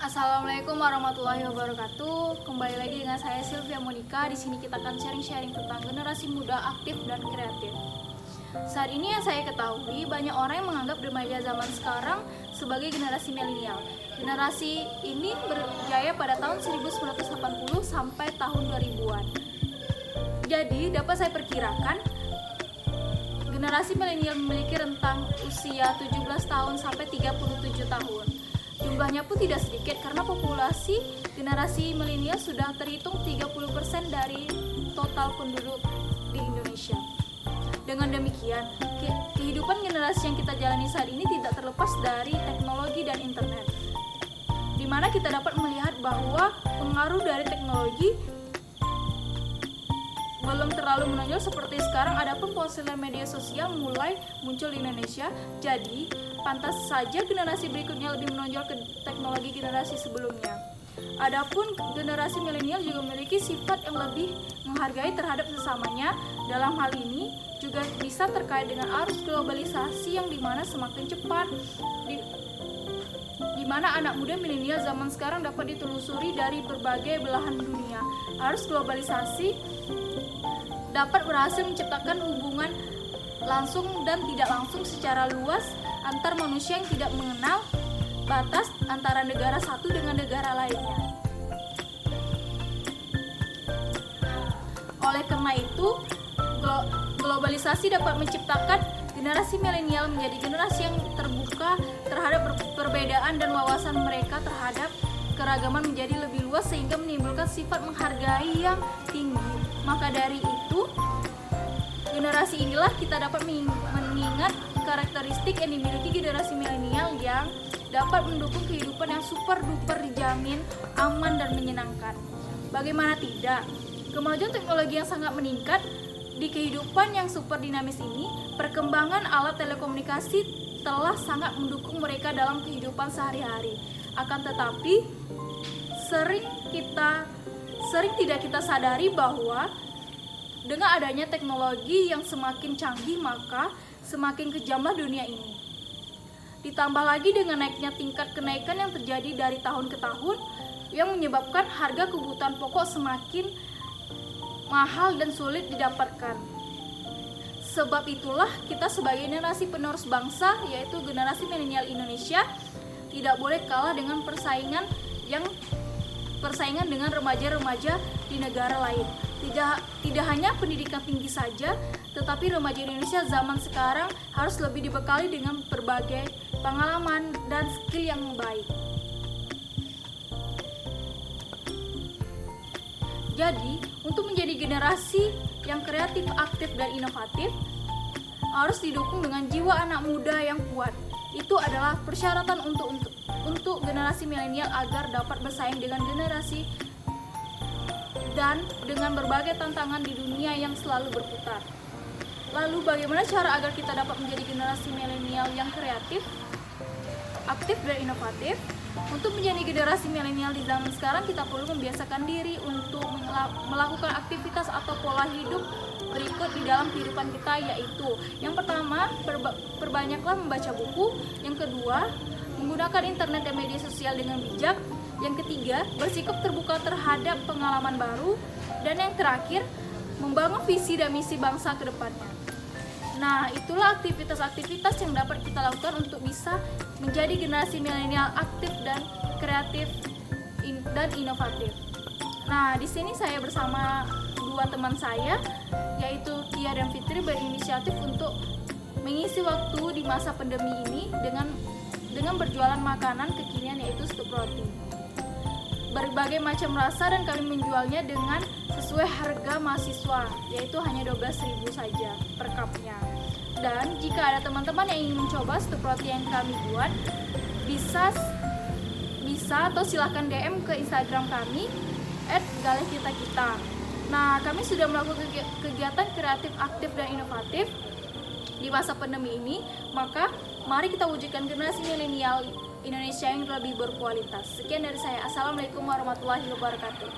Assalamualaikum warahmatullahi wabarakatuh. Kembali lagi dengan saya Sylvia Monica. Di sini kita akan sharing-sharing tentang generasi muda aktif dan kreatif. Saat ini yang saya ketahui, banyak orang yang menganggap remaja zaman sekarang sebagai generasi milenial. Generasi ini berjaya pada tahun 1980 sampai tahun 2000-an. Jadi, dapat saya perkirakan generasi milenial memiliki rentang usia 17 tahun sampai 37 tahun. Jumlahnya pun tidak sedikit karena populasi generasi milenial sudah terhitung 30% dari total penduduk di Indonesia. Dengan demikian, kehidupan generasi yang kita jalani saat ini tidak terlepas dari teknologi dan internet, di mana kita dapat melihat bahwa pengaruh dari teknologi belum terlalu menonjol seperti sekarang. Adapun ponsel dan media sosial mulai muncul di Indonesia, jadi pantas saja generasi berikutnya lebih menonjol ke teknologi generasi sebelumnya. Adapun generasi milenial juga memiliki sifat yang lebih menghargai terhadap sesamanya. Dalam hal ini juga bisa terkait dengan arus globalisasi yang dimana semakin cepat, di mana anak muda milenial zaman sekarang dapat ditelusuri dari berbagai belahan dunia. Arus globalisasi dapat berhasil menciptakan hubungan langsung dan tidak langsung secara luas antar manusia yang tidak mengenal batas antara negara satu dengan negara lainnya. Oleh karena itu, globalisasi dapat menciptakan generasi milenial menjadi generasi yang terbuka terhadap perbedaan dan wawasan mereka terhadap keragaman menjadi lebih luas sehingga menimbulkan sifat menghargai yang tinggi. Maka dari itu, generasi inilah kita dapat mengingat karakteristik yang dimiliki generasi milenial yang dapat mendukung kehidupan yang super duper dijamin, aman dan menyenangkan. Bagaimana tidak? Kemajuan teknologi yang sangat meningkat di kehidupan yang super dinamis ini, perkembangan alat telekomunikasi telah sangat mendukung mereka dalam kehidupan sehari-hari. Akan tetapi, sering tidak kita sadari bahwa dengan adanya teknologi yang semakin canggih, maka semakin kejamlah dunia ini. Ditambah lagi dengan naiknya tingkat kenaikan yang terjadi dari tahun ke tahun, yang menyebabkan harga kebutuhan pokok semakin mahal dan sulit didapatkan. Sebab itulah kita sebagai generasi penerus bangsa, yaitu generasi milenial Indonesia, tidak boleh kalah dengan persaingan dengan remaja-remaja di negara lain. Tidak hanya pendidikan tinggi saja, tetapi remaja Indonesia zaman sekarang harus lebih dibekali dengan berbagai pengalaman dan skill yang baik. Jadi, untuk menjadi generasi yang kreatif, aktif, dan inovatif, harus didukung dengan jiwa anak muda yang kuat. Itu adalah persyaratan untuk generasi milenial agar dapat bersaing dengan generasi dan dengan berbagai tantangan di dunia yang selalu berputar. Lalu bagaimana cara agar kita dapat menjadi generasi milenial yang kreatif, aktif dan inovatif? Untuk menjadi generasi milenial di zaman sekarang, kita perlu membiasakan diri untuk melakukan aktivitas atau pola hidup berikut di dalam kehidupan kita, yaitu yang pertama, perbanyaklah membaca buku. Yang kedua, menggunakan internet dan media sosial dengan bijak. Yang ketiga, bersikap terbuka terhadap pengalaman baru. Dan yang terakhir, membangun visi dan misi bangsa ke depannya. Nah, itulah aktivitas-aktivitas yang dapat kita lakukan untuk bisa menjadi generasi milenial aktif dan kreatif dan inovatif. Nah, di sini saya bersama dua teman saya, yaitu Tia dan Fitri, berinisiatif untuk mengisi waktu di masa pandemi ini dengan berjualan makanan kekinian, yaitu stup roti. Berbagai macam rasa dan kami menjualnya dengan sesuai harga mahasiswa, yaitu hanya 12.000 saja per cupnya. Dan jika ada teman-teman yang ingin mencoba stup roti yang kami buat, bisa atau silahkan DM ke Instagram kami @galehkita-kita. Nah, kami sudah melakukan kegiatan kreatif, aktif, dan inovatif di masa pandemi ini, maka mari kita wujudkan generasi milenial Indonesia yang lebih berkualitas. Sekian dari saya. Assalamualaikum warahmatullahi wabarakatuh.